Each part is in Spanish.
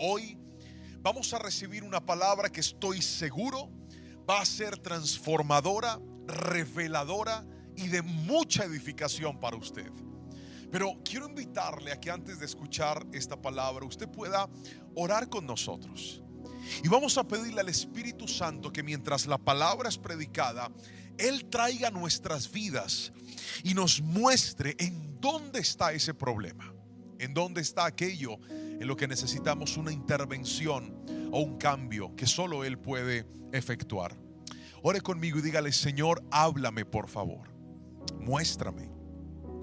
Hoy vamos a recibir una palabra que estoy seguro va a ser transformadora, reveladora y de mucha edificación para usted. Pero quiero invitarle a que antes de escuchar esta palabra usted pueda orar con nosotros. Y vamos a pedirle al Espíritu Santo que mientras la palabra es predicada, Él traiga a nuestras vidas y nos muestre en dónde está ese problema, en dónde está aquello en lo que necesitamos una intervención o un cambio que solo Él puede efectuar. Ore conmigo y dígale: Señor, háblame por favor, muéstrame,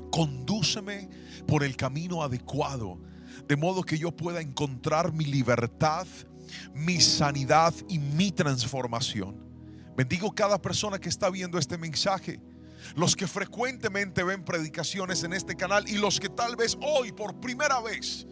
condúceme por el camino adecuado, de modo que yo pueda encontrar mi libertad, mi sanidad y mi transformación. Bendigo cada persona que está viendo este mensaje, los que frecuentemente ven predicaciones en este canal y los que tal vez hoy por primera vez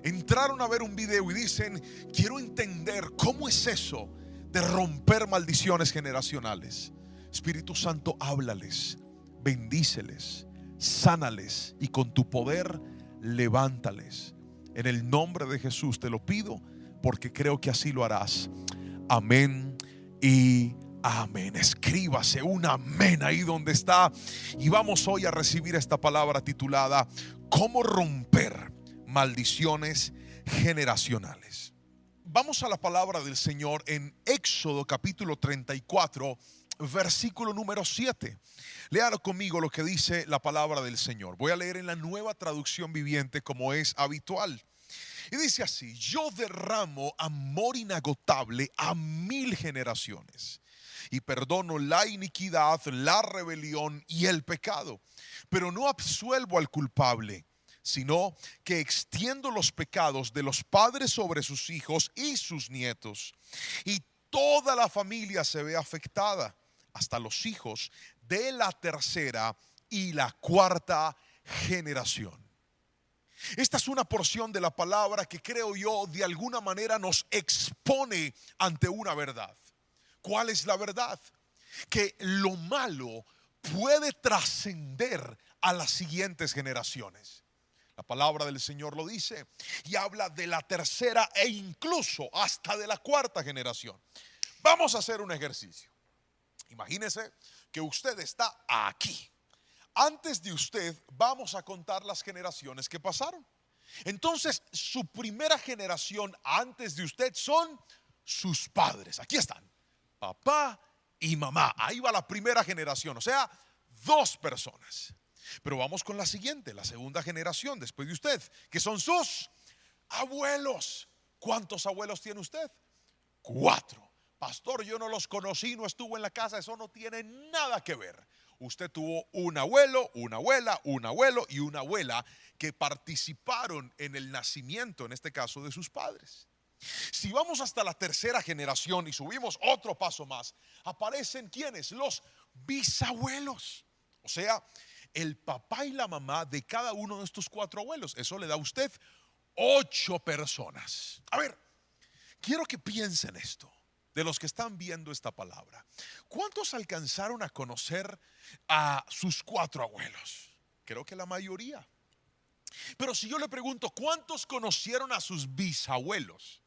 entraron a ver un video y dicen: quiero entender cómo es eso de romper maldiciones generacionales. Espíritu Santo, háblales, bendíceles, sánales y con tu poder levántales. En el nombre de Jesús te lo pido, porque creo que así lo harás. Amén y amén. Escríbase un amén ahí donde está. Y vamos hoy a recibir esta palabra titulada ¿Cómo romper maldiciones generacionales? Vamos a la palabra del Señor en Éxodo capítulo 34, versículo número 7. Léalo conmigo lo que dice la palabra del Señor. Voy a leer en la Nueva Traducción Viviente, como es habitual. Y dice así: yo derramo amor inagotable a 1000 generaciones y perdono la iniquidad, la rebelión y el pecado, pero no absuelvo al culpable, sino que extiendo los pecados de los padres sobre sus hijos y sus nietos, y toda la familia se ve afectada, hasta los hijos de la tercera y la cuarta generación. Esta es una porción de la palabra que creo yo de alguna manera nos expone ante una verdad. ¿Cuál es la verdad? Que lo malo puede trascender a las siguientes generaciones. La palabra del Señor lo dice y habla de la tercera e incluso hasta de la cuarta generación. Vamos a hacer un ejercicio. Imagínese que usted está aquí. Antes de usted vamos a contar las generaciones que pasaron. Entonces su primera generación antes de usted son sus padres. Aquí están, papá y mamá. Ahí va la primera generación, o sea, 2 personas. Pero vamos con la siguiente, la segunda generación después de usted, que son sus abuelos. ¿Cuántos abuelos tiene usted? 4. Pastor, yo no los conocí, no estuvo en la casa. Eso no tiene nada que ver. Usted tuvo un abuelo, una abuela, un abuelo y una abuela que participaron en el nacimiento, en este caso, de sus padres. Si vamos hasta la tercera generación y subimos otro paso más, aparecen ¿quiénes? Los bisabuelos. O sea, el papá y la mamá de cada uno de estos 4 abuelos. Eso le da a usted 8 personas. A ver, quiero que piensen esto, de los que están viendo esta palabra. ¿Cuántos alcanzaron a conocer a sus 4 abuelos? Creo que la mayoría. Pero si yo le pregunto, ¿cuántos conocieron a sus bisabuelos?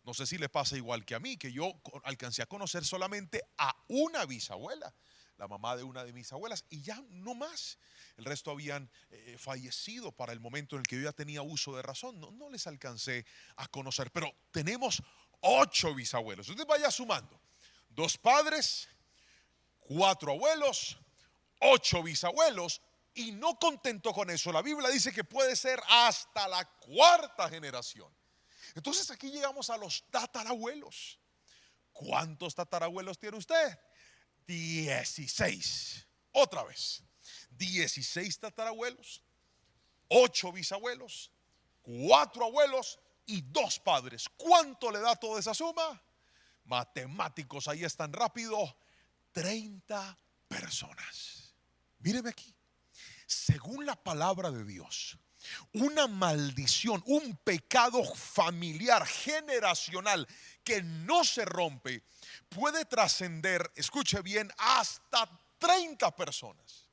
No sé si le pasa igual que a mí, que yo alcancé a conocer solamente a una bisabuela, la mamá de una de mis abuelas, y ya no más. El resto habían fallecido para el momento en el que yo ya tenía uso de razón. No les alcancé a conocer, pero tenemos 8 bisabuelos. Usted vaya sumando: 2 padres, 4 abuelos, 8 bisabuelos. Y no contento con eso, la Biblia dice que puede ser hasta la cuarta generación. Entonces aquí llegamos a los tatarabuelos. ¿Cuántos tatarabuelos tiene usted? 16. Otra vez, 16 tatarabuelos, 8 bisabuelos, 4 abuelos y 2 padres. ¿Cuánto le da toda esa suma? Matemáticos, ahí están rápido. 30 personas. Míreme aquí. Según la palabra de Dios, una maldición, un pecado familiar, generacional, que no se rompe, puede trascender, escuche bien, hasta 30 personas.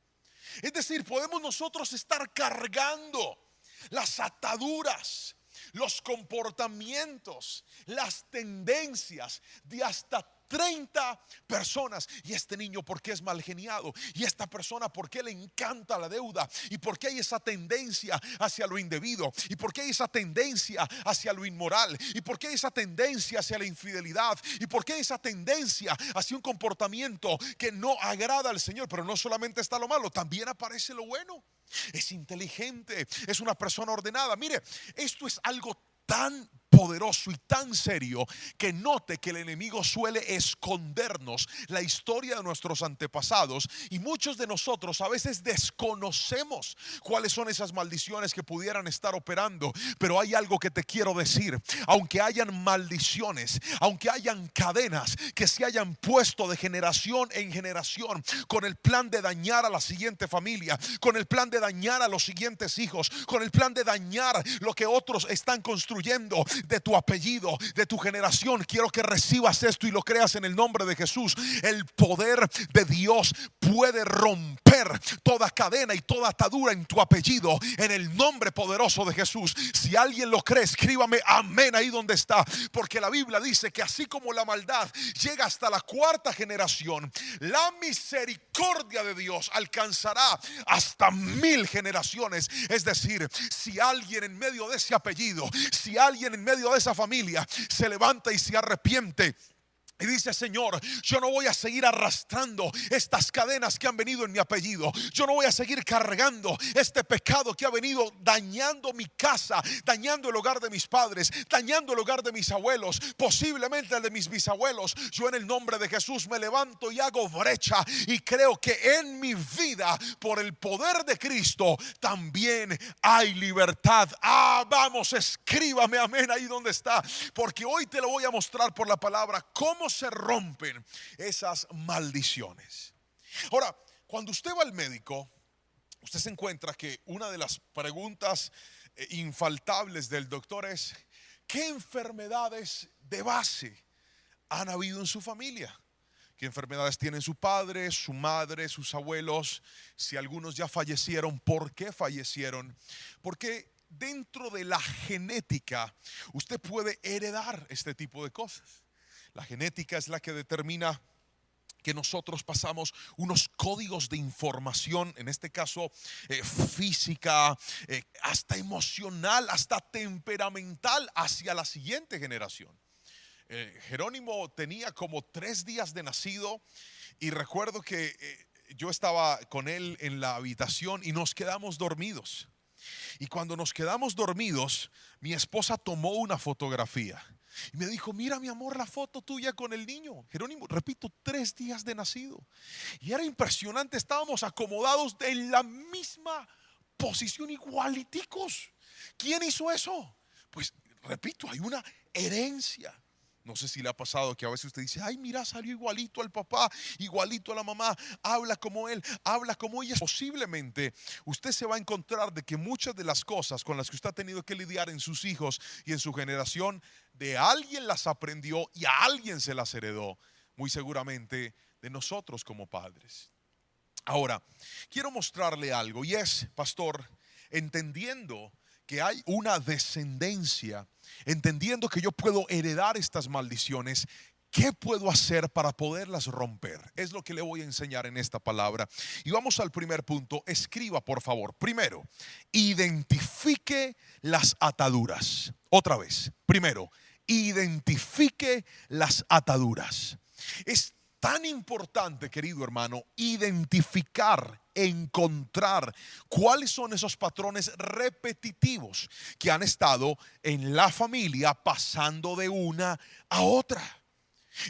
Es decir, podemos nosotros estar cargando las ataduras los comportamientos, las tendencias de hasta 30 personas. Y este niño, ¿por qué es mal geniado? Y esta persona, ¿por qué le encanta la deuda? ¿Y por qué hay esa tendencia hacia lo indebido? ¿Y por qué hay esa tendencia hacia lo inmoral? ¿Y por qué hay esa tendencia hacia la infidelidad? ¿Y por qué hay esa tendencia hacia un comportamiento que no agrada al Señor? Pero no solamente está lo malo, también aparece lo bueno. Es inteligente, es una persona ordenada. Mire, esto es algo tan poderoso y tan serio que note que el enemigo suele escondernos la historia de nuestros antepasados, y muchos de nosotros a veces desconocemos cuáles son esas maldiciones que pudieran estar operando. Pero hay algo que te quiero decir: aunque hayan maldiciones, aunque hayan cadenas que se hayan puesto de generación en generación con el plan de dañar a la siguiente familia, con el plan de dañar a los siguientes hijos, con el plan de dañar lo que otros están construyendo de tu apellido, de tu generación, quiero que recibas esto y lo creas en el nombre de Jesús. El poder de Dios puede romper toda cadena y toda atadura en tu apellido en el nombre poderoso de Jesús. Si alguien lo cree, escríbame amén ahí donde está, porque la Biblia dice que así como la maldad llega hasta la cuarta generación, la misericordia de Dios alcanzará hasta 1000 generaciones. Es decir, si alguien en medio de ese apellido, si alguien en medio de esa familia se levanta y se arrepiente y dice: Señor, yo no voy a seguir arrastrando estas cadenas que han venido en mi apellido, yo no voy a seguir cargando este pecado que ha venido dañando mi casa, dañando el hogar de mis padres, dañando el hogar de mis abuelos, posiblemente el de mis bisabuelos. Yo en el nombre de Jesús me levanto y hago brecha, y creo que en mi vida, por el poder de Cristo, también hay libertad. Vamos, escríbame amén ahí donde está, porque hoy te lo voy a mostrar por la palabra cómo se rompen esas maldiciones. Ahora, cuando usted va al médico, usted se encuentra que una de las preguntas infaltables del doctor es: ¿qué enfermedades de base han habido en su familia? ¿Qué enfermedades tienen su padre, su madre, sus abuelos? Si algunos ya fallecieron, ¿por qué fallecieron? Porque dentro de la genética usted puede heredar este tipo de cosas. La genética es la que determina que nosotros pasamos unos códigos de información, en este caso física, hasta emocional, hasta temperamental, hacia la siguiente generación. Jerónimo tenía como 3 días de nacido, y recuerdo que yo estaba con él en la habitación y nos quedamos dormidos. Y cuando nos quedamos dormidos, mi esposa tomó una fotografía y me dijo: mira mi amor, la foto tuya con el niño. Jerónimo, repito, 3 días de nacido. Y era impresionante, estábamos acomodados en la misma posición, igualiticos. ¿Quién hizo eso? Pues repito, hay una herencia. No sé si le ha pasado que a veces usted dice: ay, mira, salió igualito al papá, igualito a la mamá, habla como él, habla como ella. Posiblemente usted se va a encontrar de que muchas de las cosas con las que usted ha tenido que lidiar en sus hijos y en su generación, de alguien las aprendió y a alguien se las heredó, muy seguramente de nosotros como padres. Ahora, quiero mostrarle algo, y es, pastor, entendiendo que hay una descendencia, entendiendo que yo puedo heredar estas maldiciones, ¿qué puedo hacer para poderlas romper? Es lo que le voy a enseñar en esta palabra. Y vamos al primer punto. Escriba, por favor. Primero, identifique las ataduras. Otra vez. Primero, identifique las ataduras. Es tan importante, querido hermano, identificar, encontrar cuáles son esos patrones repetitivos que han estado en la familia, pasando de una a otra.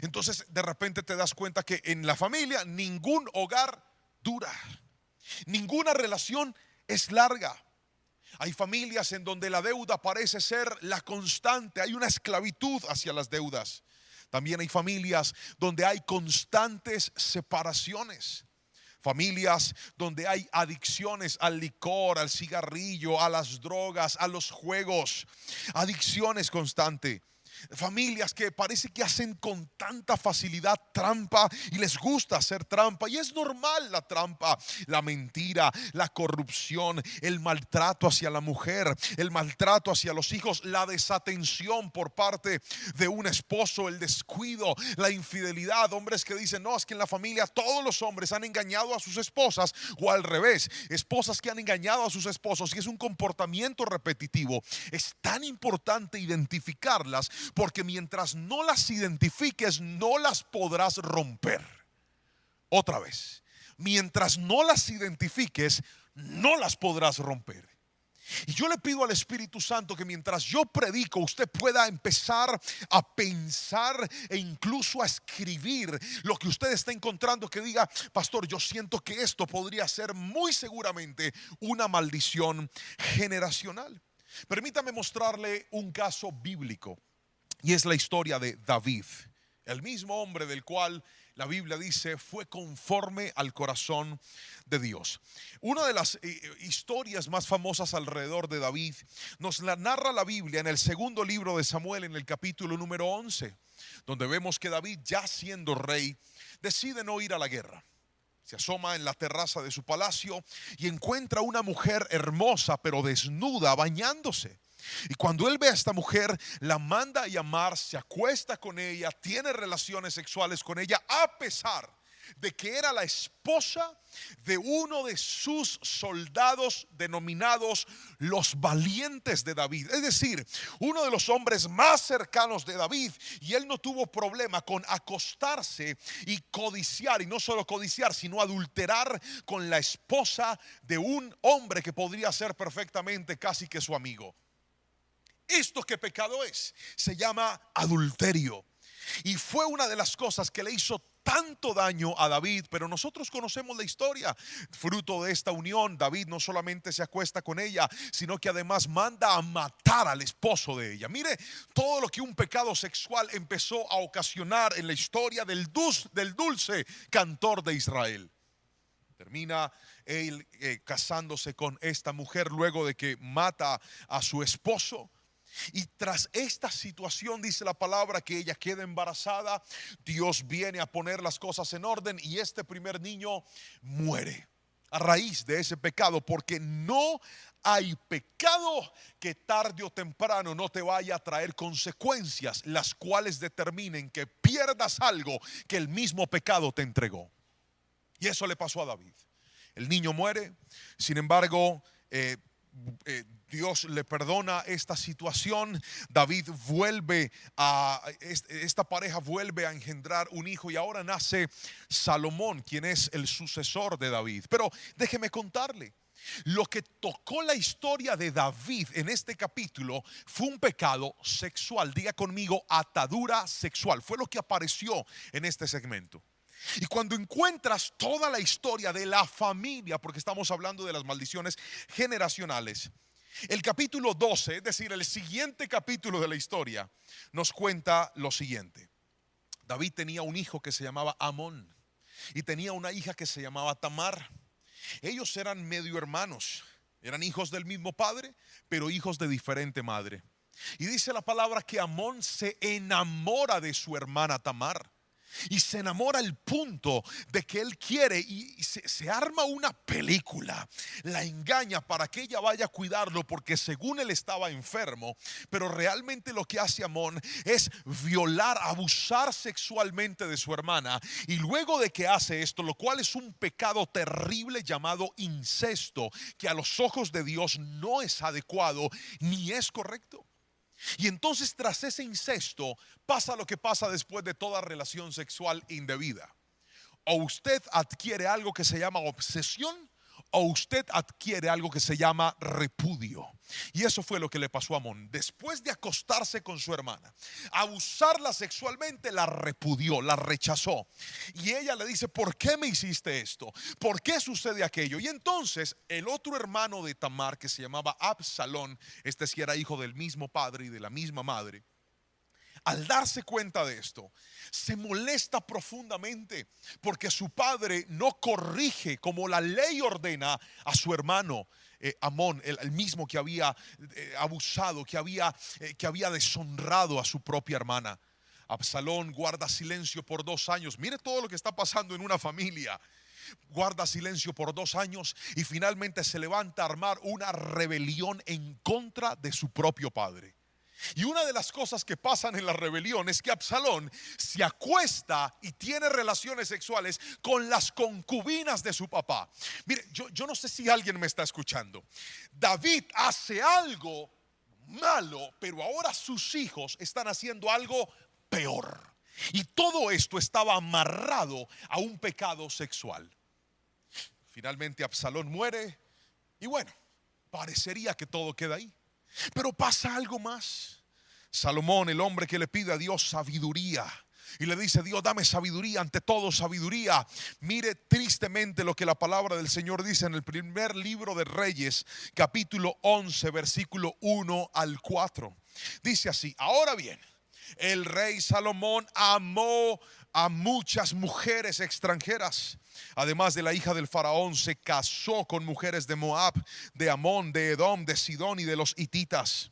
Entonces de repente te das cuenta que en la familia ningún hogar dura, ninguna relación es larga. Hay familias en donde la deuda parece ser la constante, hay una esclavitud hacia las deudas. También hay familias donde hay constantes separaciones. Familias donde hay adicciones al licor, al cigarrillo, a las drogas, a los juegos. Adicciones constantes. Familias que parece que hacen con tanta facilidad trampa y les gusta hacer trampa. Y es normal la trampa, la mentira, la corrupción, el maltrato hacia la mujer, el maltrato hacia los hijos, la desatención por parte de un esposo, el descuido, la infidelidad. Hombres que dicen, no, es que en la familia todos los hombres han engañado a sus esposas, o al revés, esposas que han engañado a sus esposos, y es un comportamiento repetitivo. Es tan importante identificarlas, porque mientras no las identifiques, no las podrás romper. Otra vez, mientras no las identifiques, no las podrás romper. Y yo le pido al Espíritu Santo que mientras yo predico, usted pueda empezar a pensar e incluso a escribir lo que usted está encontrando, que diga, pastor, yo siento que esto podría ser muy seguramente una maldición generacional. Permítame mostrarle un caso bíblico, y es la historia de David, el mismo hombre del cual la Biblia dice fue conforme al corazón de Dios. Una de las historias más famosas alrededor de David nos la narra la Biblia en el segundo libro de Samuel, en el capítulo número 11, donde vemos que David, ya siendo rey, decide no ir a la guerra. Se asoma en la terraza de su palacio y encuentra una mujer hermosa pero desnuda bañándose. Y cuando él ve a esta mujer, la manda a llamar, se acuesta con ella, tiene relaciones sexuales con ella, a pesar de que era la esposa de uno de sus soldados denominados los valientes de David. Es decir, uno de los hombres más cercanos de David, y él no tuvo problema con acostarse y codiciar, y no solo codiciar, sino adulterar con la esposa de un hombre que podría ser perfectamente casi que su amigo. ¿Esto qué pecado es? Se llama adulterio. Y fue una de las cosas que le hizo tanto daño a David. Pero nosotros conocemos la historia. Fruto de esta unión, David no solamente se acuesta con ella, sino que además manda a matar al esposo de ella. Mire todo lo que un pecado sexual empezó a ocasionar en la historia del dulce cantor de Israel. Termina él casándose con esta mujer luego de que mata a su esposo. Y tras esta situación, dice la palabra, que ella queda embarazada. Dios viene a poner las cosas en orden y este primer niño muere a raíz de ese pecado, porque no hay pecado que tarde o temprano no te vaya a traer consecuencias, las cuales determinen que pierdas algo que el mismo pecado te entregó. Y eso le pasó a David. El niño muere, sin embargo, Dios le perdona esta situación. David vuelve a, esta pareja vuelve a engendrar un hijo, y ahora nace Salomón, quien es el sucesor de David. Pero déjeme contarle, lo que tocó la historia de David en este capítulo fue un pecado sexual. Diga conmigo, atadura sexual. Fue lo que apareció en este segmento. Y cuando encuentras toda la historia de la familia, porque estamos hablando de las maldiciones generacionales, el capítulo 12, es decir, el siguiente capítulo de la historia, nos cuenta lo siguiente. David tenía un hijo que se llamaba Amón y tenía una hija que se llamaba Tamar. Ellos eran medio hermanos, eran hijos del mismo padre, pero hijos de diferente madre. Y dice la palabra que Amón se enamora de su hermana Tamar. Y se enamora al punto de que él quiere y se arma una película. La engaña para que ella vaya a cuidarlo, porque según él estaba enfermo. Pero realmente lo que hace Amón es violar, abusar sexualmente de su hermana. Y luego de que hace esto, lo cual es un pecado terrible llamado incesto, que a los ojos de Dios no es adecuado ni es correcto. Y entonces, tras ese incesto, pasa lo que pasa después de toda relación sexual indebida. O usted adquiere algo que se llama obsesión, o usted adquiere algo que se llama repudio. Y eso fue lo que le pasó a Amón. Después de acostarse con su hermana, abusarla sexualmente, la repudió, la rechazó. Y ella le dice, ¿por qué me hiciste esto? ¿Por qué sucede aquello? Y entonces el otro hermano de Tamar, que se llamaba Absalón, este sí era hijo del mismo padre y de la misma madre, al darse cuenta de esto, se molesta profundamente porque su padre no corrige como la ley ordena a su hermano Amón, el mismo que había abusado, que había deshonrado a su propia hermana. Absalón guarda silencio por 2 años. Mire todo lo que está pasando en una familia. Guarda silencio por 2 años y finalmente se levanta a armar una rebelión en contra de su propio padre. Y una de las cosas que pasan en la rebelión es que Absalón se acuesta y tiene relaciones sexuales con las concubinas de su papá. Mire, yo no sé si alguien me está escuchando. David hace algo malo, pero ahora sus hijos están haciendo algo peor. Y todo esto estaba amarrado a un pecado sexual. Finalmente Absalón muere y bueno, parecería que todo queda ahí. Pero pasa algo más. Salomón, el hombre que le pide a Dios sabiduría y le dice: Dios, dame sabiduría, ante todo sabiduría. Mire tristemente lo que la palabra del Señor dice en el primer libro de Reyes, capítulo 11, versículo 1 al 4. Dice así: ahora bien, el rey Salomón amó a muchas mujeres extranjeras. Además de la hija del faraón, se casó con mujeres de Moab, de Amón, de Edom, de Sidón y de los hititas.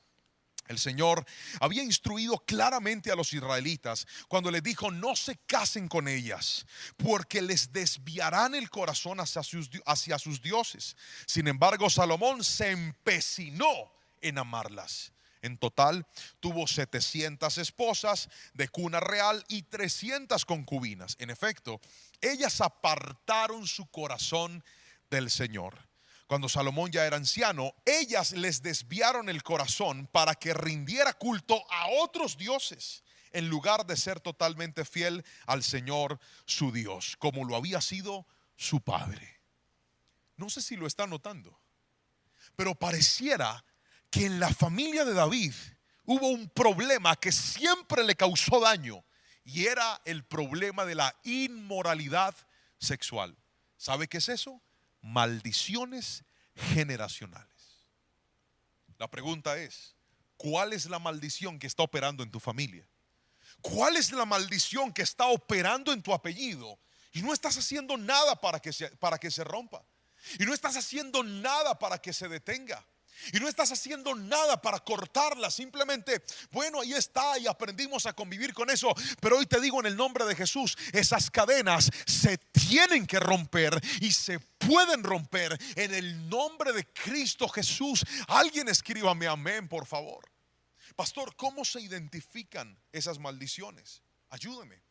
El Señor había instruido claramente a los israelitas cuando les dijo: no se casen con ellas, porque les desviarán el corazón hacia sus dioses. Sin embargo, Salomón se empecinó en amarlas. En total tuvo 700 esposas de cuna real y 300 concubinas. En efecto, ellas apartaron su corazón del Señor. Cuando Salomón ya era anciano, ellas les desviaron el corazón para que rindiera culto a otros dioses, en lugar de ser totalmente fiel al Señor su Dios, como lo había sido su padre. No sé si lo está notando, pero pareciera que en la familia de David hubo un problema que siempre le causó daño, y era el problema de la inmoralidad sexual. ¿Sabe qué es eso? Maldiciones generacionales. La pregunta es: ¿cuál es la maldición que está operando en tu familia? ¿Cuál es la maldición que está operando en tu apellido? Y no estás haciendo nada para que se rompa. Y no estás haciendo nada para que se detenga. Y no estás haciendo nada para cortarla. Simplemente, bueno, ahí está y aprendimos a convivir con eso. Pero hoy te digo, en el nombre de Jesús, esas cadenas se tienen que romper y se pueden romper en el nombre de Cristo Jesús. Alguien escríbame amén, por favor. Pastor, ¿cómo se identifican esas maldiciones? Ayúdeme.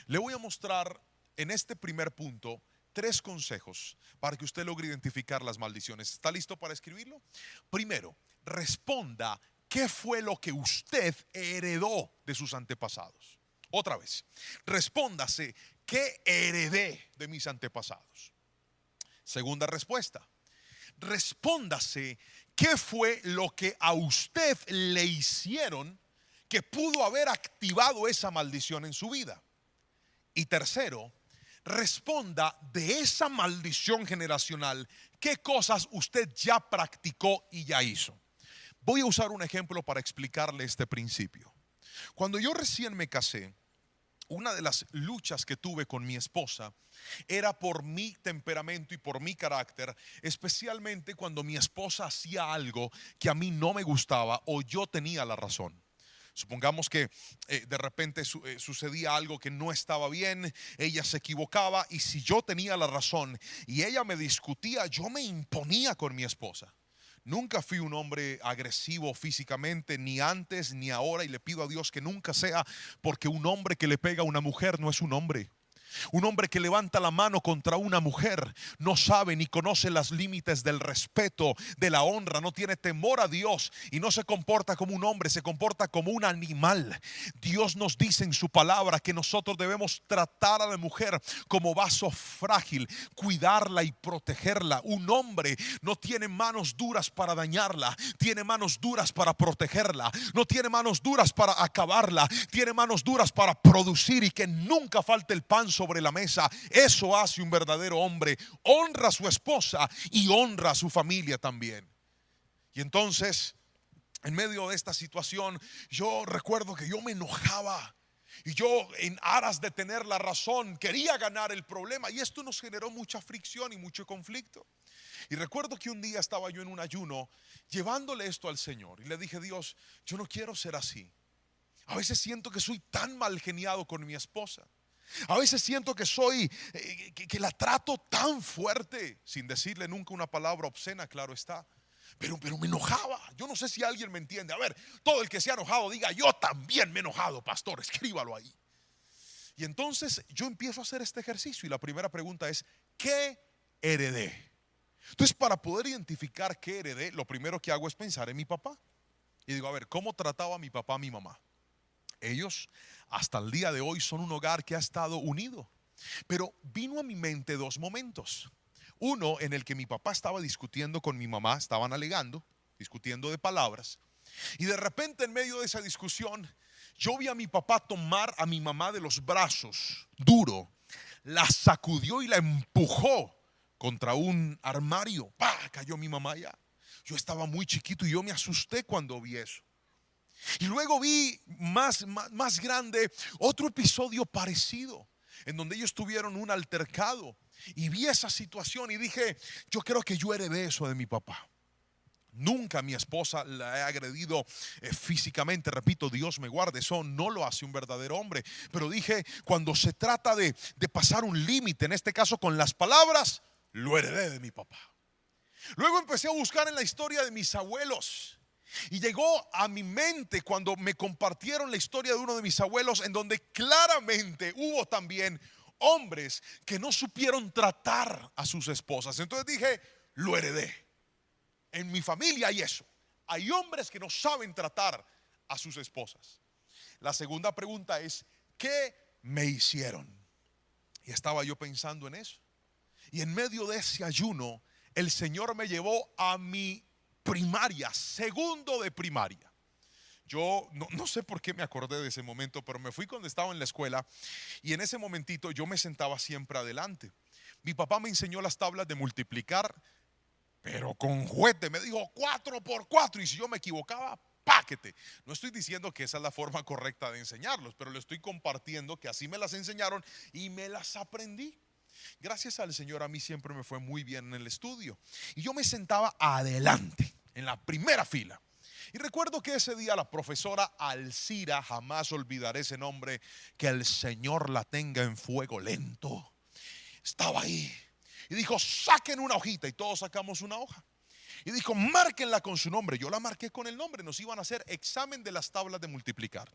Le voy a mostrar en este primer punto 3 consejos para que usted logre identificar las maldiciones. ¿Está listo para escribirlo? Primero, responda: ¿qué fue lo que usted heredó de sus antepasados? Otra vez, respóndase: ¿qué heredé de mis antepasados? Segunda respuesta, respóndase: ¿qué fue lo que a usted le hicieron que pudo haber activado esa maldición en su vida? Y tercero, responda: de esa maldición generacional, ¿qué cosas usted ya practicó y ya hizo? Voy a usar un ejemplo para explicarle este principio. Cuando yo recién me casé, una de las luchas que tuve con mi esposa era por mi temperamento y por mi carácter, especialmente cuando mi esposa hacía algo que a mí no me gustaba o yo tenía la razón. Supongamos que de repente sucedía algo que no estaba bien, ella se equivocaba, y si yo tenía la razón y ella me discutía, yo me imponía con mi esposa. Nunca fui un hombre agresivo físicamente, ni antes ni ahora, y le pido a Dios que nunca sea, porque un hombre que le pega a una mujer no es un hombre. Un hombre que levanta la mano contra una mujer no sabe ni conoce los límites del respeto, de la honra, no tiene temor a Dios y no se comporta como un hombre, se comporta como un animal. Dios nos dice en su palabra que nosotros debemos tratar a la mujer como vaso frágil, cuidarla y protegerla. Un hombre no tiene manos duras para dañarla, tiene manos duras para protegerla, no tiene manos duras para acabarla, tiene manos duras para producir y que nunca falte el pan sobre la mesa. Eso hace un verdadero hombre. Honra a su esposa y honra a su familia también. Y entonces en medio de esta situación, yo recuerdo que yo me enojaba. Y yo, en aras de tener la razón, quería ganar el problema. Y esto nos generó mucha fricción y mucho conflicto. Y recuerdo que un día estaba yo en un ayuno llevándole esto al Señor. Y le dije: Dios, yo no quiero ser así. A veces siento que soy tan mal geniado con mi esposa. A veces siento que soy, que la trato tan fuerte, sin decirle nunca una palabra obscena, claro está. Pero me enojaba. Yo no sé si alguien me entiende. A ver, todo el que se ha enojado diga: yo también me he enojado, pastor, escríbalo ahí. Y entonces yo empiezo a hacer este ejercicio. Y la primera pregunta es: ¿qué heredé? Entonces, para poder identificar qué heredé, lo primero que hago es pensar en mi papá. Y digo: a ver, ¿cómo trataba mi papá a mi mamá? Ellos hasta el día de hoy son un hogar que ha estado unido. Pero vino a mi mente dos momentos. Uno en el que mi papá estaba discutiendo con mi mamá, estaban alegando, discutiendo de palabras. Y de repente, en medio de esa discusión, yo vi a mi papá tomar a mi mamá de los brazos, duro, la sacudió y la empujó contra un armario. ¡Pah! Cayó mi mamá ya. Yo estaba muy chiquito y yo me asusté cuando vi eso. Y luego vi más grande otro episodio parecido, en donde ellos tuvieron un altercado. Y vi esa situación y dije: yo creo que yo heredé eso de mi papá. Nunca mi esposa la he agredido físicamente, repito, Dios me guarde, eso no lo hace un verdadero hombre. Pero dije: cuando se trata de pasar un límite, en este caso con las palabras, lo heredé de mi papá. Luego empecé a buscar en la historia de mis abuelos. Y llegó a mi mente cuando me compartieron la historia de uno de mis abuelos, en donde claramente hubo también hombres que no supieron tratar a sus esposas. Entonces dije: lo heredé. En mi familia hay eso. Hay hombres que no saben tratar a sus esposas. La segunda pregunta es: ¿qué me hicieron? Y estaba yo pensando en eso. Y en medio de ese ayuno, el Señor me llevó a mi primaria, segundo de primaria. Yo no sé por qué me acordé de ese momento, pero me fui cuando estaba en la escuela. Y en ese momentito yo me sentaba siempre adelante. Mi papá me enseñó las tablas de multiplicar, pero con juguete. Me dijo 4 por 4, y si yo me equivocaba, páquete. No estoy diciendo que esa es la forma correcta de enseñarlos, pero le estoy compartiendo que así me las enseñaron y me las aprendí. Gracias al Señor, a mí siempre me fue muy bien en el estudio. Y yo me sentaba adelante, en la primera fila. Y recuerdo que ese día la profesora Alcira, jamás olvidaré ese nombre, que el Señor la tenga en fuego lento, estaba ahí. Y dijo: saquen una hojita. Y todos sacamos una hoja. Y dijo: márquenla con su nombre. Yo la marqué con el nombre. Nos iban a hacer examen de las tablas de multiplicar.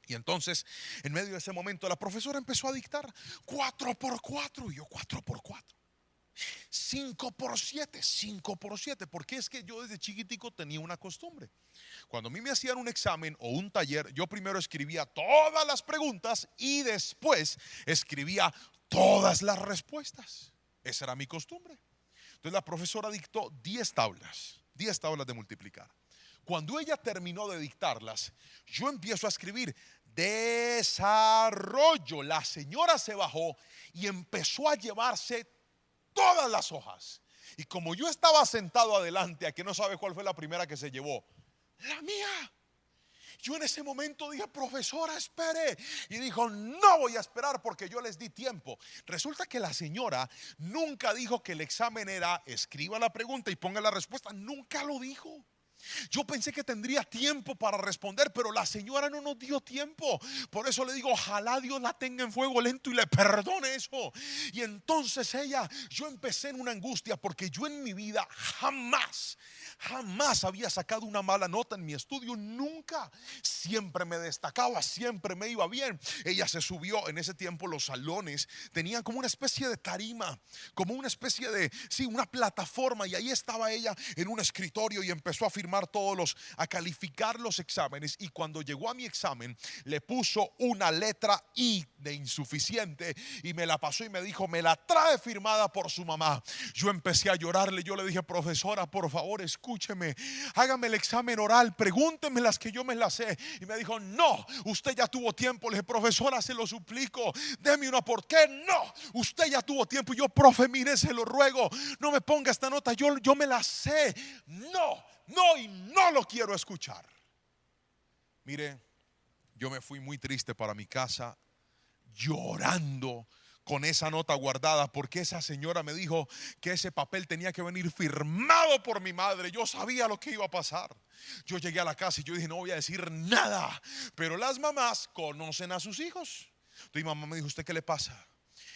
Y entonces, en medio de ese momento, la profesora empezó a dictar 4 por 4. Y yo: 4 por 4. 5 por 7, 5 por 7. Porque es que yo desde chiquitico tenía una costumbre. Cuando a mí me hacían un examen o un taller, yo primero escribía todas las preguntas y después escribía todas las respuestas. Esa era mi costumbre. Entonces la profesora dictó 10 tablas de multiplicar. Cuando ella terminó de dictarlas, yo empiezo a escribir desarrollo. La señora se bajó y empezó a llevarse todas las hojas. Y como yo estaba sentado adelante, a que no sabe cuál fue la primera que se llevó, la mía. Yo en ese momento dije: profesora, espere. Y dijo: no voy a esperar, porque yo les di tiempo. Resulta que la señora nunca dijo que el examen era escriba la pregunta y ponga la respuesta. Nunca lo dijo. Yo pensé que tendría tiempo para responder, pero la señora no nos dio tiempo. Por eso le digo: ojalá Dios la tenga en fuego lento y le perdone eso. Y entonces yo empecé en una angustia, porque yo en mi vida jamás había sacado una mala nota en mi estudio, nunca. Siempre me destacaba, siempre me iba bien. Ella se subió. En ese tiempo los salones tenían como una especie de tarima, como una especie de, sí, una plataforma, y ahí estaba ella en un escritorio y empezó a a calificar los exámenes. Y cuando llegó a mi examen, le puso una letra I de insuficiente y me la pasó y me dijo: me la trae firmada por su mamá. Yo empecé a llorarle. Yo le dije: profesora, por favor, escúcheme, hágame el examen oral, pregúnteme las que yo me las sé. Y me dijo: no, usted ya tuvo tiempo. Le dije: profesora, se lo suplico, deme una. ¿Por qué? No, usted ya tuvo tiempo. Y yo: profe, mire, se lo ruego, no me ponga esta nota, yo me la sé. No, no y no lo quiero escuchar. Mire, yo me fui muy triste para mi casa, llorando con esa nota guardada, porque esa señora me dijo que ese papel tenía que venir firmado por mi madre. Yo sabía lo que iba a pasar. Yo llegué a la casa y yo dije, no voy a decir nada, pero las mamás conocen a sus hijos. Entonces mi mamá me dijo, ¿usted qué le pasa?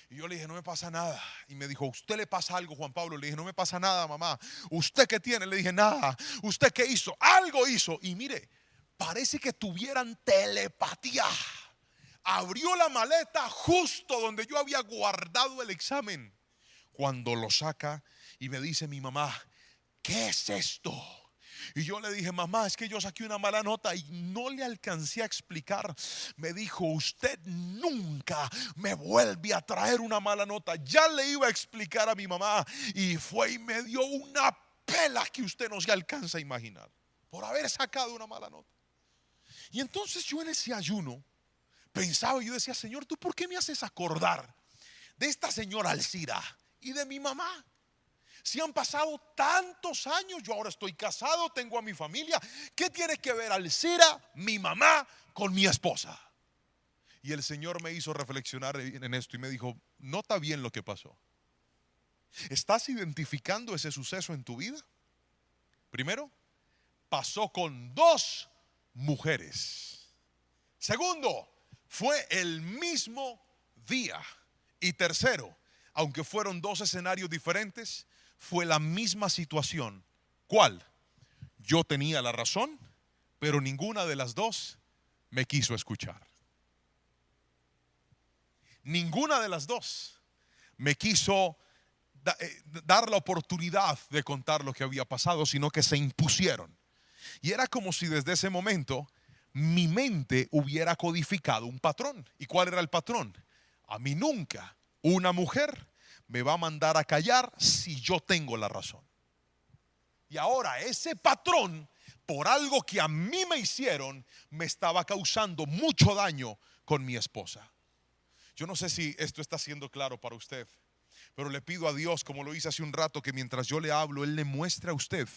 Y yo le dije, no me pasa nada. Y me dijo, ¿usted le pasa algo, Juan Pablo? Le dije, no me pasa nada, mamá. ¿Usted qué tiene? Le dije, nada. ¿Usted qué hizo? Algo hizo. Y mire, parece que tuvieran telepatía. Abrió la maleta justo donde yo había guardado el examen. Cuando lo saca y me dice mi mamá, ¿qué es esto? Y yo le dije, mamá, es que yo saqué una mala nota y no le alcancé a explicar. Me dijo, usted nunca me vuelve a traer una mala nota. Ya le iba a explicar a mi mamá y fue y me dio una pela que usted no se alcanza a imaginar por haber sacado una mala nota. Y entonces yo en ese ayuno pensaba y yo decía, Señor, ¿tú por qué me haces acordar de esta señora Alcira y de mi mamá? Si han pasado tantos años, yo ahora estoy casado, tengo a mi familia. ¿Qué tiene que ver Alcira, mi mamá, con mi esposa? Y el Señor me hizo reflexionar en esto y me dijo, nota bien lo que pasó. ¿Estás identificando ese suceso en tu vida? Primero, pasó con dos mujeres. Segundo, fue el mismo día. Y tercero, aunque fueron dos escenarios diferentes, fue la misma situación. ¿Cuál? Yo tenía la razón, pero ninguna de las dos me quiso escuchar. Ninguna de las dos me quiso dar la oportunidad de contar lo que había pasado, sino que se impusieron. Y era como si desde ese momento mi mente hubiera codificado un patrón. ¿Y cuál era el patrón? A mí nunca una mujer me va a mandar a callar si yo tengo la razón. Y ahora ese patrón, por algo que a mí me hicieron, me estaba causando mucho daño con mi esposa. Yo no sé si esto está siendo claro para usted, pero le pido a Dios, como lo hice hace un rato, que mientras yo le hablo, Él le muestre a usted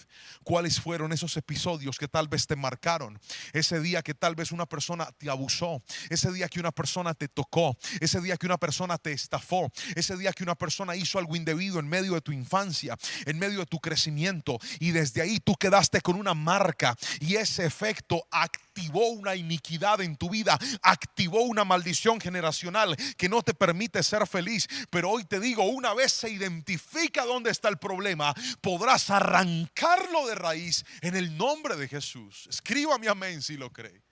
cuáles fueron esos episodios que tal vez te marcaron. Ese día que tal vez una persona te abusó, ese día que una persona te tocó, ese día que una persona te estafó, ese día que una persona hizo algo indebido en medio de tu infancia, en medio de tu crecimiento, y desde ahí tú quedaste con una marca, y ese efecto activó una iniquidad en tu vida, activó una maldición generacional que no te permite ser feliz. Pero hoy te digo, una vez se identifica dónde está el problema, podrás arrancarlo de raíz en el nombre de Jesús. Escríbame amén si lo cree.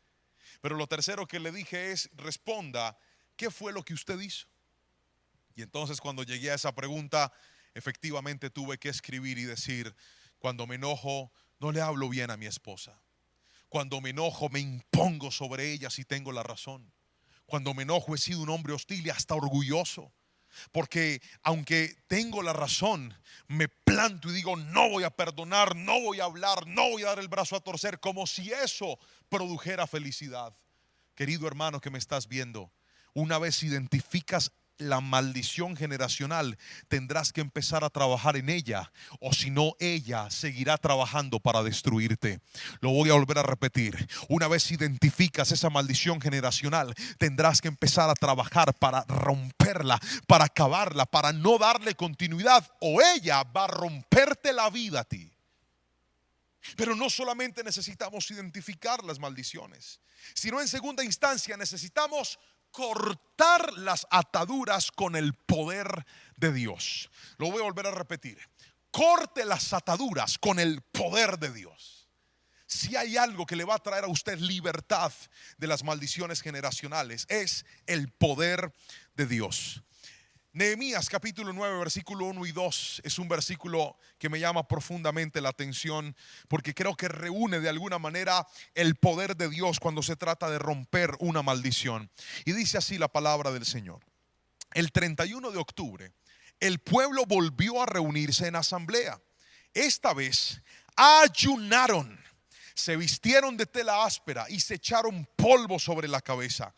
Pero lo tercero que le dije es, responda, ¿qué fue lo que usted hizo? Y entonces cuando llegué a esa pregunta, efectivamente tuve que escribir y decir, cuando me enojo, no le hablo bien a mi esposa. Cuando me enojo, me impongo sobre ella si tengo la razón. Cuando me enojo, he sido un hombre hostil y hasta orgulloso. Porque aunque tengo la razón, me planto y digo, no voy a perdonar, no voy a hablar, no voy a dar el brazo a torcer, como si eso produjera felicidad. Querido hermano que me estás viendo, una vez identificas la maldición generacional, tendrás que empezar a trabajar en ella, o si no, ella seguirá trabajando para destruirte. Lo voy a volver a repetir. Una vez identificas esa maldición generacional, tendrás que empezar a trabajar para romperla, para acabarla, para no darle continuidad, o ella va a romperte la vida a ti. Pero no solamente necesitamos identificar las maldiciones, sino en segunda instancia necesitamos cortar las ataduras con el poder de Dios. Lo voy a volver a repetir. Corte las ataduras con el poder de Dios. Si hay algo que le va a traer a usted libertad de las maldiciones generacionales, es el poder de Dios. Nehemías capítulo 9 versículo 1 y 2 es un versículo que me llama profundamente la atención, porque creo que reúne de alguna manera el poder de Dios cuando se trata de romper una maldición. Y dice así la palabra del Señor: el 31 de octubre el pueblo volvió a reunirse en asamblea. Esta vez ayunaron, se vistieron de tela áspera y se echaron polvo sobre la cabeza.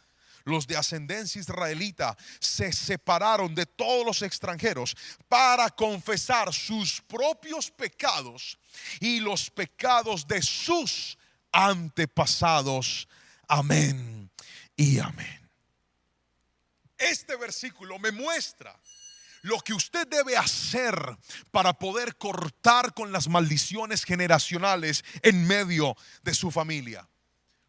los de ascendencia israelita, se separaron de todos los extranjeros para confesar sus propios pecados y los pecados de sus antepasados. Amén y amén. Este versículo me muestra lo que usted debe hacer para poder cortar con las maldiciones generacionales en medio de su familia.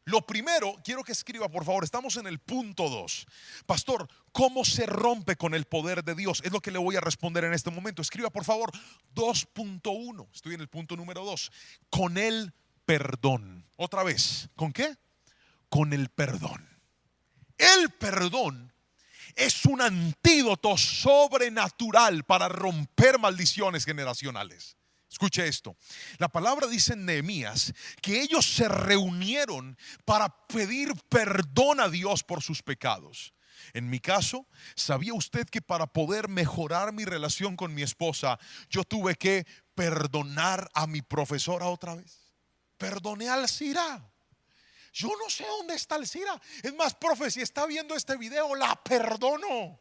Lo primero, quiero que escriba por favor, estamos en el punto 2. Pastor, ¿cómo se rompe con el poder de Dios? Es lo que le voy a responder en este momento. Escriba por favor 2.1. Estoy en el punto número 2. Con el perdón. Otra vez, ¿con qué? Con el perdón. El perdón es un antídoto sobrenatural para romper maldiciones generacionales. Escuche esto. La palabra dice en Nehemías que ellos se reunieron para pedir perdón a Dios por sus pecados. En mi caso, ¿sabía usted que para poder mejorar mi relación con mi esposa, yo tuve que perdonar a mi profesora otra vez? Perdoné a Alcira. Yo no sé dónde está Alcira. Es más, profe, si está viendo este video, la perdono.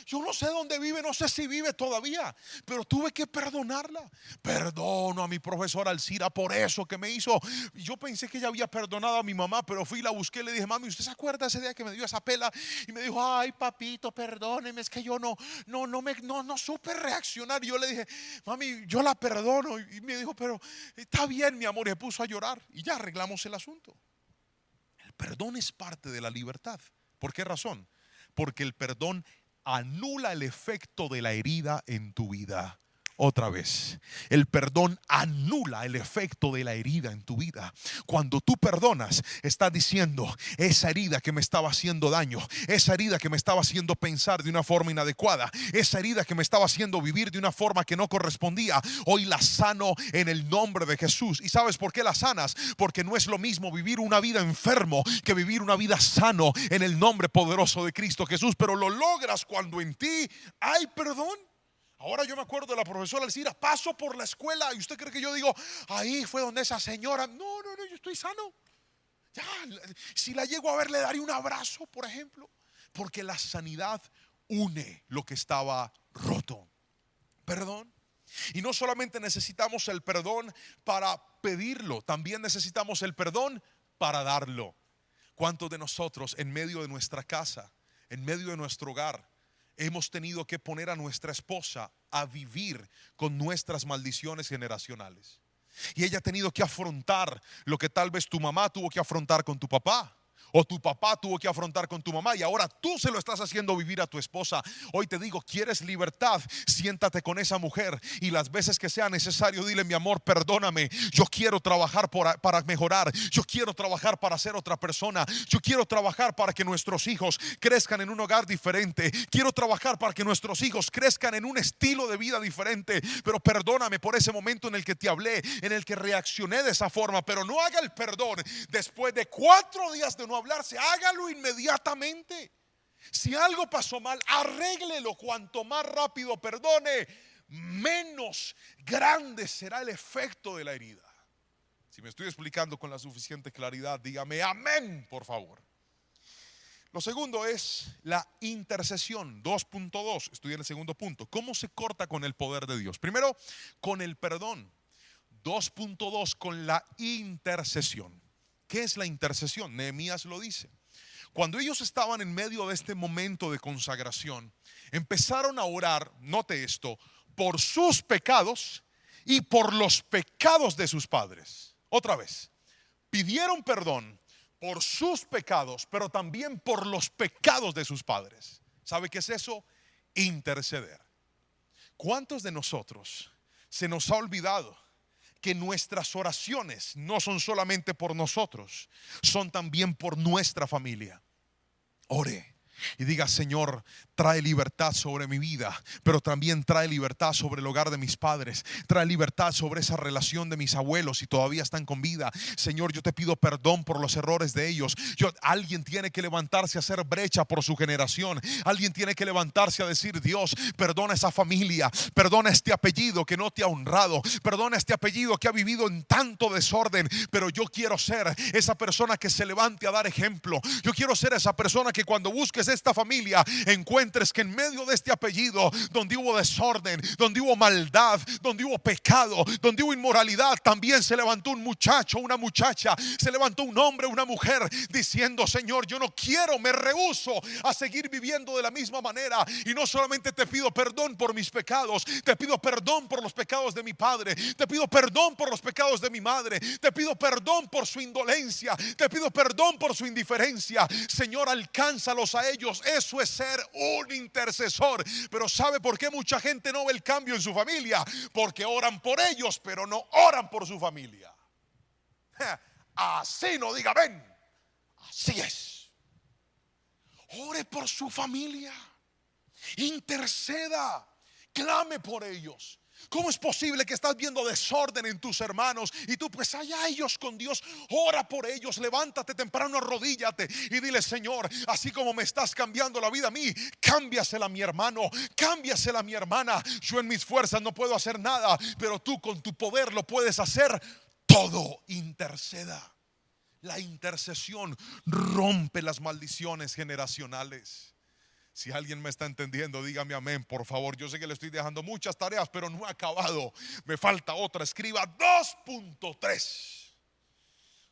Yo no sé dónde vive, no sé si vive todavía, pero tuve que perdonarla. Perdono a mi profesora Alcira por eso que me hizo. Yo pensé que ella había perdonado a mi mamá, pero fui y la busqué y le dije: mami, ¿usted se acuerda ese día que me dio esa pela? Y me dijo: ay, papito, perdóneme, es que yo no supe reaccionar. Y yo le dije: mami, yo la perdono. Y me dijo: pero está bien, mi amor. Y se puso a llorar y ya arreglamos el asunto. El perdón es parte de la libertad. ¿Por qué razón? Porque el perdón anula el efecto de la herida en tu vida. Otra vez, el perdón anula el efecto de la herida en tu vida. Cuando tú perdonas, estás diciendo: esa herida que me estaba haciendo daño, esa herida que me estaba haciendo pensar de una forma inadecuada, esa herida que me estaba haciendo vivir de una forma que no correspondía, hoy la sano en el nombre de Jesús. ¿Y sabes por qué la sanas? Porque no es lo mismo vivir una vida enfermo que vivir una vida sano en el nombre poderoso de Cristo Jesús. Pero lo logras cuando en ti hay perdón. Ahora yo me acuerdo de la profesora Alcira. Paso por la escuela y usted cree que yo digo: ahí fue donde esa señora. No, yo estoy sano. Ya, si la llego a ver, le daré un abrazo, por ejemplo. Porque la sanidad une lo que estaba roto. Perdón. Y no solamente necesitamos el perdón para pedirlo, también necesitamos el perdón para darlo. ¿Cuántos de nosotros en medio de nuestra casa, en medio de nuestro hogar, hemos tenido que poner a nuestra esposa a vivir con nuestras maldiciones generacionales? Y ella ha tenido que afrontar lo que tal vez tu mamá tuvo que afrontar con tu papá, o tu papá tuvo que afrontar con tu mamá, y ahora tú se lo estás haciendo vivir a tu esposa. Hoy te digo: ¿quieres libertad? Siéntate con esa mujer y las veces que sea necesario dile: mi amor, perdóname, yo quiero trabajar para mejorar, yo quiero trabajar para ser otra persona, yo quiero trabajar para que nuestros hijos crezcan en un hogar diferente, quiero trabajar para que nuestros hijos crezcan en un estilo de vida diferente. Pero perdóname por ese momento en el que te hablé, en el que reaccioné de esa forma. Pero no haga el perdón después de 4 días de no hablarse, hágalo inmediatamente. Si algo pasó mal, arréglelo. Cuanto más rápido perdone, menos grande será el efecto de la herida. Si me estoy explicando con la suficiente claridad, dígame amén, por favor. Lo segundo es la intercesión. 2.2, estoy en el segundo punto. ¿Cómo se corta con el poder de Dios? Primero, con el perdón. 2.2, con la intercesión. ¿Qué es la intercesión? Nehemías lo dice. Cuando ellos estaban en medio de este momento de consagración, empezaron a orar, note esto, por sus pecados y por los pecados de sus padres. Otra vez, pidieron perdón por sus pecados, pero también por los pecados de sus padres. ¿Sabe qué es eso? Interceder. ¿Cuántos de nosotros se nos ha olvidado que nuestras oraciones no son solamente por nosotros, son también por nuestra familia? Ore, y diga: Señor, trae libertad sobre mi vida, pero también trae libertad sobre el hogar de mis padres, trae libertad sobre esa relación de mis abuelos si todavía están con vida. Señor, yo te pido perdón por los errores de ellos. Alguien tiene que levantarse a hacer brecha por su generación. Alguien tiene que levantarse a decir: Dios, perdona esa familia, perdona este apellido que no te ha honrado, perdona este apellido que ha vivido en tanto desorden, pero yo quiero ser esa persona que se levante a dar ejemplo. Yo quiero ser esa persona que cuando busques esta familia encuentres que en medio de este apellido, donde hubo desorden, donde hubo maldad, donde hubo pecado, donde hubo inmoralidad, también se levantó un muchacho, una muchacha, se levantó un hombre, una mujer, diciendo: Señor, yo no quiero, me rehúso a seguir viviendo de la misma manera. Y no solamente te pido perdón por mis pecados, te pido perdón por los pecados de mi padre, te pido perdón por los pecados de mi madre, te pido perdón por su indolencia, te pido perdón por su indiferencia. Señor, alcánzalos a ellos. Eso es ser un intercesor. Pero ¿sabe por qué mucha gente no ve el cambio en su familia? Porque oran por ellos, pero no oran por su familia. Así no diga ven. Así es. Ore por su familia, interceda, clame por ellos. ¿Cómo es posible que estás viendo desorden en tus hermanos y tú pues allá ellos con Dios? Ora por ellos, levántate temprano, arrodíllate y dile: Señor, así como me estás cambiando la vida a mí, cámbiasela a mi hermano, cámbiasela a mi hermana. Yo en mis fuerzas no puedo hacer nada, pero tú con tu poder lo puedes hacer todo. Interceda. La intercesión rompe las maldiciones generacionales. Si alguien me está entendiendo, dígame amén, por favor. Yo sé que le estoy dejando muchas tareas, pero no he acabado. Me falta otra. Escriba 2.3.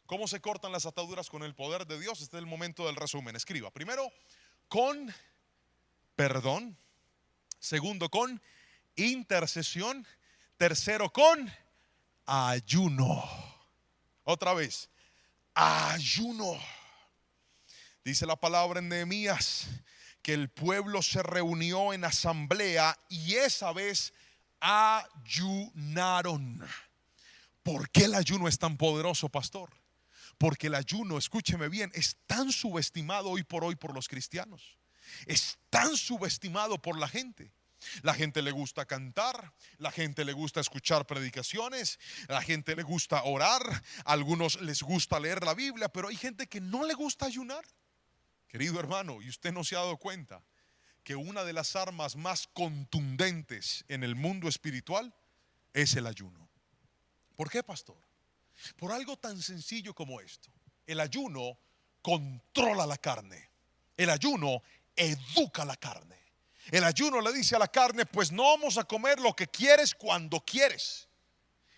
¿Cómo se cortan las ataduras con el poder de Dios? Este es el momento del resumen. Escriba: primero, con perdón. Segundo, con intercesión. Tercero, con ayuno. Otra vez, ayuno. Dice la palabra en Nehemías que el pueblo se reunió en asamblea y esa vez ayunaron. ¿Por qué el ayuno es tan poderoso, pastor? Porque el ayuno, escúcheme bien, es tan subestimado hoy por los cristianos. Es tan subestimado por la gente. La gente le gusta cantar, la gente le gusta escuchar predicaciones, la gente le gusta orar, a algunos les gusta leer la Biblia, pero hay gente que no le gusta ayunar. Querido hermano, y usted no se ha dado cuenta que una de las armas más contundentes en el mundo espiritual es el ayuno. ¿Por qué, pastor? Por algo tan sencillo como esto. El ayuno controla la carne. El ayuno educa la carne. El ayuno le dice a la carne: pues no vamos a comer lo que quieres cuando quieres.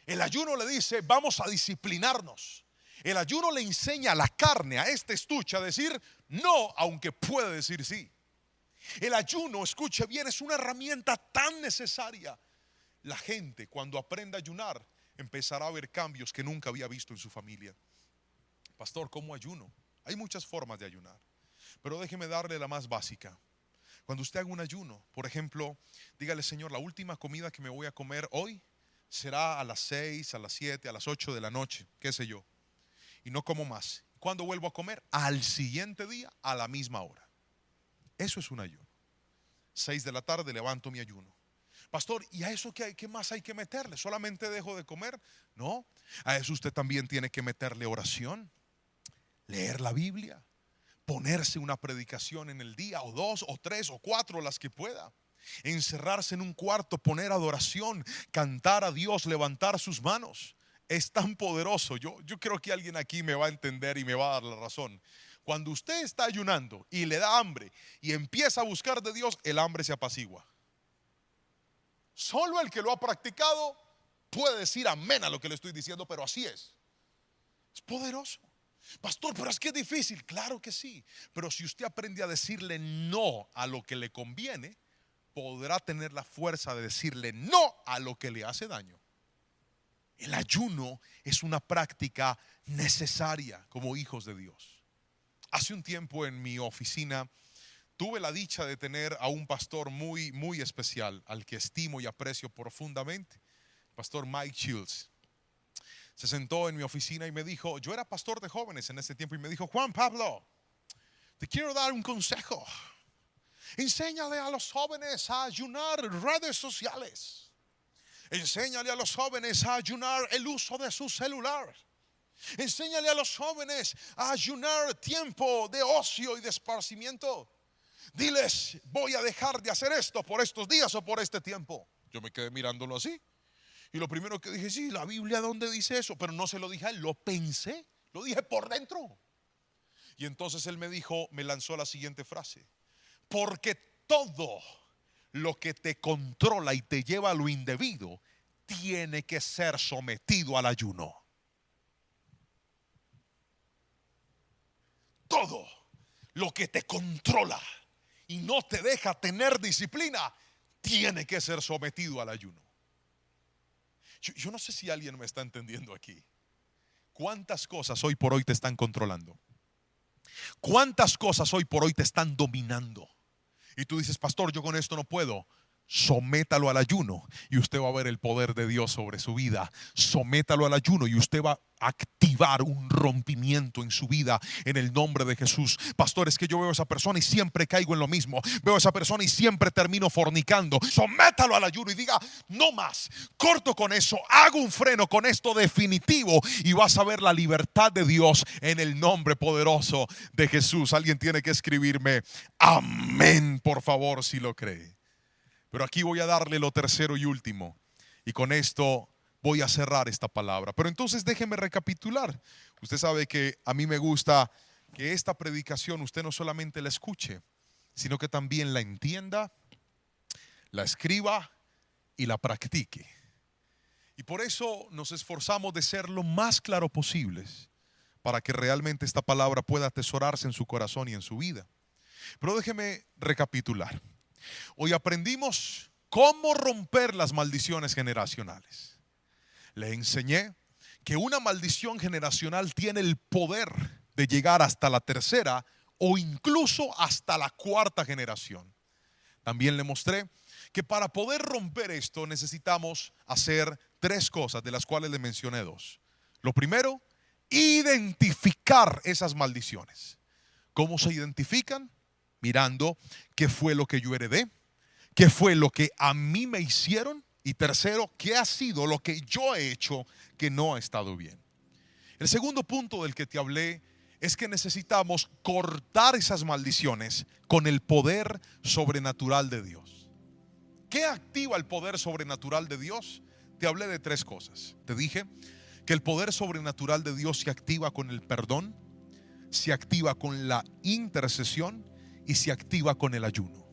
El ayuno le dice: vamos a disciplinarnos. El ayuno le enseña a la carne, a este estuche, a decir no, aunque puede decir sí. El ayuno, escuche bien, es una herramienta tan necesaria. La gente, cuando aprenda a ayunar, empezará a ver cambios que nunca había visto en su familia. Pastor, ¿cómo ayuno? Hay muchas formas de ayunar, pero déjeme darle la más básica. Cuando usted haga un ayuno, por ejemplo, dígale: Señor, la última comida que me voy a comer hoy será a las 6, a las 7, a las 8 de la noche, qué sé yo. Y no como más. ¿Cuándo vuelvo a comer? Al siguiente día, a la misma hora. Eso es un ayuno. 6 de la tarde levanto mi ayuno. Pastor, ¿y a eso qué más hay que meterle? ¿Solamente dejo de comer? No, a eso usted también tiene que meterle oración, leer la Biblia, ponerse una predicación en el día, o 2, o 3, o 4, las que pueda. Encerrarse en un cuarto, poner adoración, cantar a Dios, levantar sus manos. Es tan poderoso. Yo creo que alguien aquí me va a entender y me va a dar la razón. Cuando usted está ayunando y le da hambre y empieza a buscar de Dios, el hambre se apacigua. Solo el que lo ha practicado puede decir amén a lo que le estoy diciendo, pero así es. Es poderoso. Pastor, pero es que es difícil. Claro que sí, pero si usted aprende a decirle no a lo que le conviene, podrá tener la fuerza de decirle no a lo que le hace daño. El ayuno es una práctica necesaria como hijos de Dios. Hace un tiempo en mi oficina tuve la dicha de tener a un pastor muy, muy especial, al que estimo y aprecio profundamente, pastor Mike Shields. Se sentó en mi oficina y me dijo, yo era pastor de jóvenes en ese tiempo, y me dijo: Juan Pablo, te quiero dar un consejo. Enséñale a los jóvenes a ayunar redes sociales. Enséñale a los jóvenes a ayunar el uso de su celular. Enséñale a los jóvenes a ayunar tiempo de ocio y de esparcimiento. Diles, voy a dejar de hacer esto por estos días o por este tiempo. Yo me quedé mirándolo así. Y lo primero que dije, sí, la Biblia, ¿dónde dice eso? Pero no se lo dije a él, lo pensé, lo dije por dentro. Y entonces él me dijo, me lanzó la siguiente frase: porque todo lo que te controla y te lleva a lo indebido tiene que ser sometido al ayuno. Todo lo que te controla y no te deja tener disciplina tiene que ser sometido al ayuno. Yo no sé si alguien me está entendiendo aquí. ¿Cuántas cosas hoy por hoy te están controlando? ¿Cuántas cosas hoy por hoy te están dominando? Y tú dices, pastor, yo con esto no puedo. Sométalo al ayuno y usted va a ver el poder de Dios sobre su vida. Sométalo al ayuno y usted va a activar un rompimiento en su vida en el nombre de Jesús. Pastor, es que yo veo a esa persona y siempre caigo en lo mismo. Veo a esa persona y siempre termino fornicando. Sométalo al ayuno y diga, no más, corto con eso, hago un freno con esto definitivo y vas a ver la libertad de Dios en el nombre poderoso de Jesús. Alguien tiene que escribirme amén, por favor, si lo cree. Pero aquí voy a darle lo tercero y último. Y con esto voy a cerrar esta palabra. Pero entonces déjeme recapitular. Usted sabe que a mí me gusta que esta predicación usted no solamente la escuche, sino que también la entienda, la escriba y la practique. Y por eso nos esforzamos de ser lo más claro posibles para que realmente esta palabra pueda atesorarse en su corazón y en su vida. Pero déjeme recapitular. Hoy aprendimos cómo romper las maldiciones generacionales. Le enseñé que una maldición generacional tiene el poder de llegar hasta la tercera o incluso hasta la cuarta generación. También le mostré que para poder romper esto necesitamos hacer tres cosas, de las cuales le mencioné dos. Lo primero, identificar esas maldiciones. ¿Cómo se identifican? Mirando qué fue lo que yo heredé, qué fue lo que a mí me hicieron y tercero, qué ha sido lo que yo he hecho que no ha estado bien. El segundo punto del que te hablé es que necesitamos cortar esas maldiciones con el poder sobrenatural de Dios. ¿Qué activa el poder sobrenatural de Dios? Te hablé de tres cosas. Te dije que el poder sobrenatural de Dios se activa con el perdón, se activa con la intercesión y se activa con el ayuno.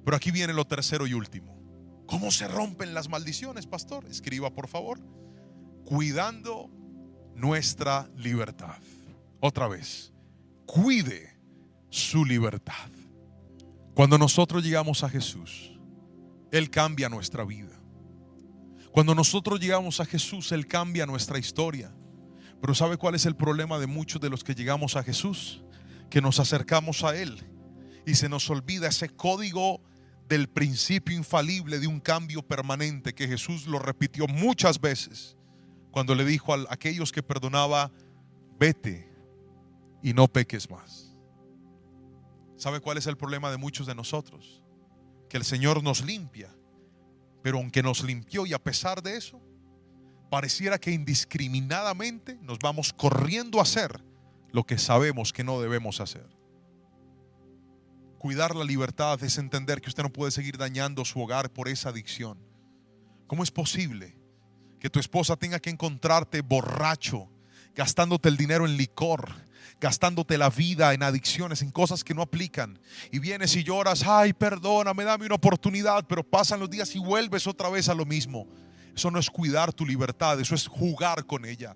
Pero aquí viene lo tercero y último. ¿Cómo se rompen las maldiciones, pastor? Escriba, por favor. Cuidando nuestra libertad. Otra vez, cuide su libertad. Cuando nosotros llegamos a Jesús, Él cambia nuestra vida. Cuando nosotros llegamos a Jesús, Él cambia nuestra historia. Pero ¿sabe cuál es el problema de muchos de los que llegamos a Jesús? Que nos acercamos a Él y se nos olvida ese código del principio infalible de un cambio permanente que Jesús lo repitió muchas veces cuando le dijo a aquellos que perdonaba: vete y no peques más. ¿Sabe cuál es el problema de muchos de nosotros? Que el Señor nos limpia, pero aunque nos limpió y a pesar de eso, pareciera que indiscriminadamente nos vamos corriendo a hacer lo que sabemos que no debemos hacer. Cuidar la libertad es entender que usted no puede seguir dañando su hogar por esa adicción. ¿Cómo es posible que tu esposa tenga que encontrarte borracho, gastándote el dinero en licor, gastándote la vida en adicciones, en cosas que no aplican? Y vienes y lloras: ay, perdóname, dame una oportunidad. Pero pasan los días y vuelves otra vez a lo mismo. Eso no es cuidar tu libertad, eso es jugar con ella.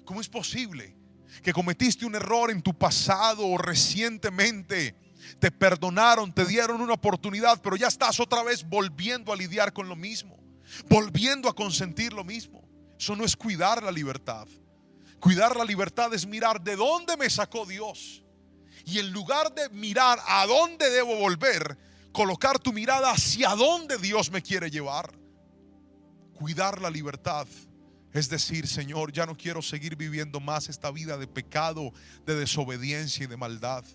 ¿Cómo es posible que cometiste un error en tu pasado o recientemente te perdonaron, te dieron una oportunidad, pero ya estás otra vez volviendo a lidiar con lo mismo, volviendo a consentir lo mismo? Eso no es cuidar la libertad. Cuidar la libertad es mirar de dónde me sacó Dios y en lugar de mirar a dónde debo volver, colocar tu mirada hacia dónde Dios me quiere llevar. Cuidar la libertad es decir: Señor, ya no quiero seguir viviendo más esta vida de pecado, de desobediencia y de maldad.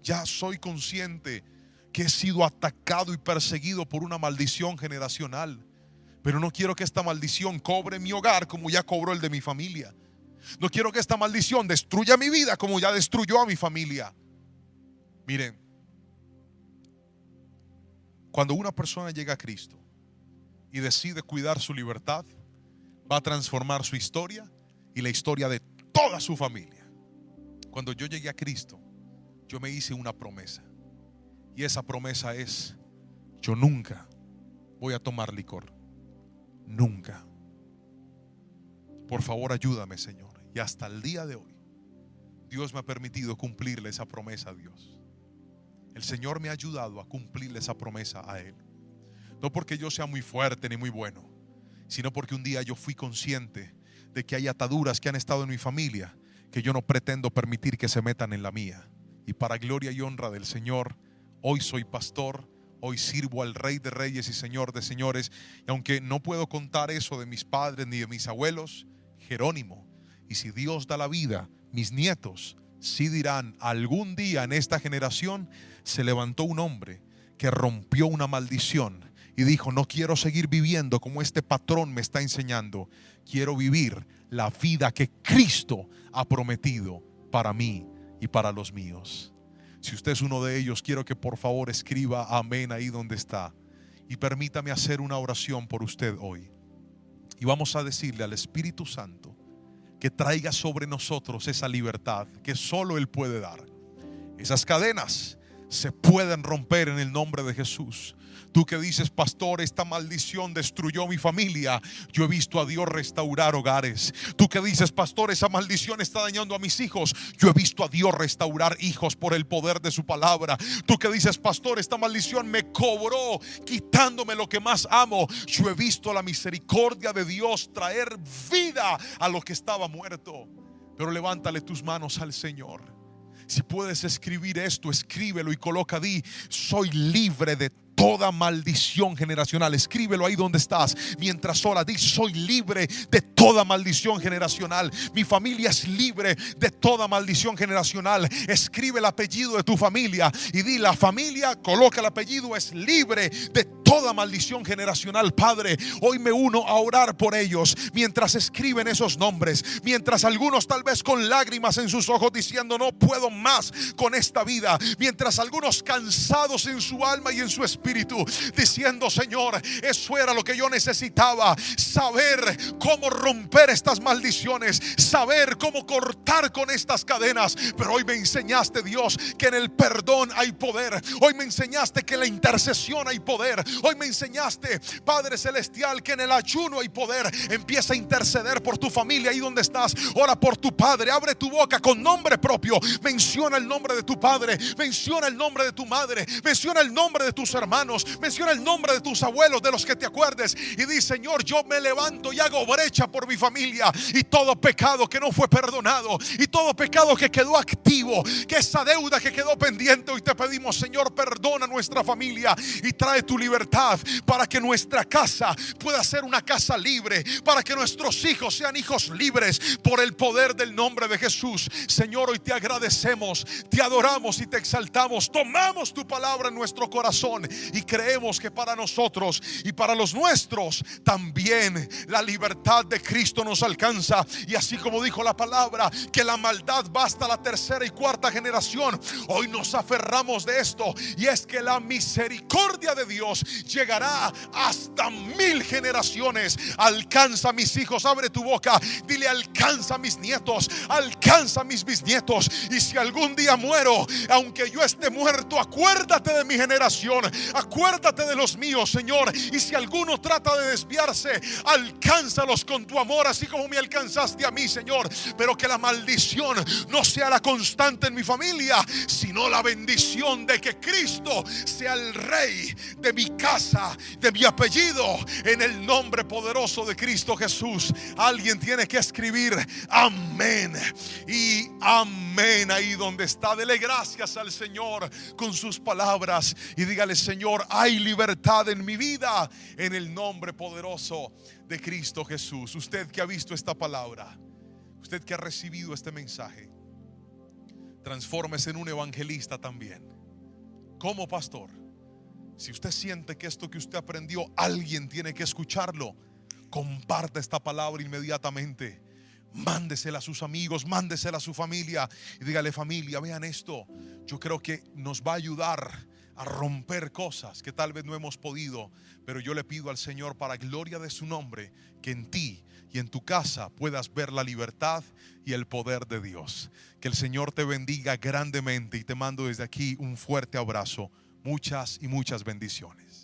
Ya soy consciente que he sido atacado y perseguido por una maldición generacional, pero no quiero que esta maldición cobre mi hogar como ya cobró el de mi familia. No quiero que esta maldición destruya mi vida como ya destruyó a mi familia. Miren, cuando una persona llega a Cristo y decide cuidar su libertad, va a transformar su historia y la historia de toda su familia. Cuando yo llegué a Cristo, yo me hice una promesa, y esa promesa es: yo nunca voy a tomar licor. Nunca. Por favor, ayúdame, Señor. Y hasta el día de hoy, Dios me ha permitido cumplirle esa promesa a Dios. El Señor me ha ayudado a cumplirle esa promesa a Él. No porque yo sea muy fuerte ni muy bueno, sino porque un día yo fui consciente de que hay ataduras que han estado en mi familia que yo no pretendo permitir que se metan en la mía. Y para gloria y honra del Señor, hoy soy pastor, hoy sirvo al Rey de Reyes y Señor de Señores. Y aunque no puedo contar eso de mis padres ni de mis abuelos, Jerónimo, y si Dios da la vida, mis nietos sí dirán: algún día en esta generación se levantó un hombre que rompió una maldición y dijo: no quiero seguir viviendo como este patrón me está enseñando. Quiero vivir la vida que Cristo ha prometido para mí y para los míos. Si usted es uno de ellos, quiero que por favor escriba amén ahí donde está, y permítame hacer una oración por usted hoy. Y vamos a decirle al Espíritu Santo que traiga sobre nosotros esa libertad que solo Él puede dar. Esas cadenas se pueden romper en el nombre de Jesús. Tú que dices: pastor, esta maldición destruyó mi familia, yo he visto a Dios restaurar hogares. Tú que dices: pastor, esa maldición está dañando a mis hijos, yo he visto a Dios restaurar hijos por el poder de su palabra. Tú que dices: pastor, esta maldición me cobró quitándome lo que más amo, yo he visto la misericordia de Dios traer vida a lo que estaba muerto. Pero levántale tus manos al Señor. Si puedes escribir esto, escríbelo y coloca: di, soy libre de toda maldición generacional. Escríbelo ahí donde estás. Mientras ora, di: soy libre de toda maldición generacional. Mi familia es libre de toda maldición generacional. Escribe el apellido de tu familia y di: la familia, coloca el apellido, es libre de toda maldición generacional. Padre, hoy me uno a orar por ellos. Mientras escriben esos nombres, mientras algunos tal vez con lágrimas en sus ojos diciendo: no puedo más con esta vida. Mientras algunos cansados en su alma y en su espíritu diciendo: Señor, eso era lo que yo necesitaba, saber cómo romper estas maldiciones, saber cómo cortar con estas cadenas. Pero hoy me enseñaste, Dios, que en el perdón hay poder. Hoy me enseñaste que en la intercesión hay poder. Hoy me enseñaste, Padre Celestial, que en el ayuno hay poder. Empieza a interceder por tu familia ahí donde estás. Ora por tu padre, abre tu boca con nombre propio. Menciona el nombre de tu padre, menciona el nombre de tu madre, menciona el nombre de tus hermanos, menciona el nombre de tus abuelos, de los que te acuerdes, y di: Señor, yo me levanto y hago brecha por mi familia, y todo pecado que no fue perdonado, y todo pecado que quedó activo, que esa deuda que quedó pendiente, hoy te pedimos, Señor, perdona nuestra familia y trae tu libertad para que nuestra casa pueda ser una casa libre, para que nuestros hijos sean hijos libres por el poder del nombre de Jesús. Señor, hoy te agradecemos, te adoramos y te exaltamos. Tomamos tu palabra en nuestro corazón y creemos que para nosotros y para los nuestros también la libertad de Cristo nos alcanza. Y así como dijo la palabra que la maldad va hasta la tercera y cuarta generación, hoy nos aferramos de esto, y es que la misericordia de Dios llegará hasta 1000 generaciones. Alcanza a mis hijos, abre tu boca, dile: alcanza a mis nietos, alcanza a mis bisnietos. Y si algún día muero, aunque yo esté muerto, acuérdate de mi generación, acuérdate de los míos, Señor. Y si alguno trata de desviarse, alcánzalos con tu amor, así como me alcanzaste a mí, Señor. Pero que la maldición no sea la constante en mi familia, sino la bendición de que Cristo sea el Rey de mi casa, de mi apellido, en el nombre poderoso de Cristo Jesús. Alguien tiene que escribir amén y amén ahí donde está. Dele gracias al Señor con sus palabras y dígale: Señor, hay libertad en mi vida, en el nombre poderoso de Cristo Jesús. Usted que ha visto esta palabra, usted que ha recibido este mensaje, transfórmese en un evangelista también. Como pastor, si usted siente que esto que usted aprendió, alguien tiene que escucharlo, comparte esta palabra inmediatamente. Mándesela a sus amigos, mándesela a su familia y dígale: familia, vean esto. Yo creo que nos va a ayudar a romper cosas que tal vez no hemos podido, pero yo le pido al Señor, para gloria de su nombre, que en ti y en tu casa puedas ver la libertad y el poder de Dios. Que el Señor te bendiga grandemente y te mando desde aquí un fuerte abrazo. Muchas y muchas bendiciones.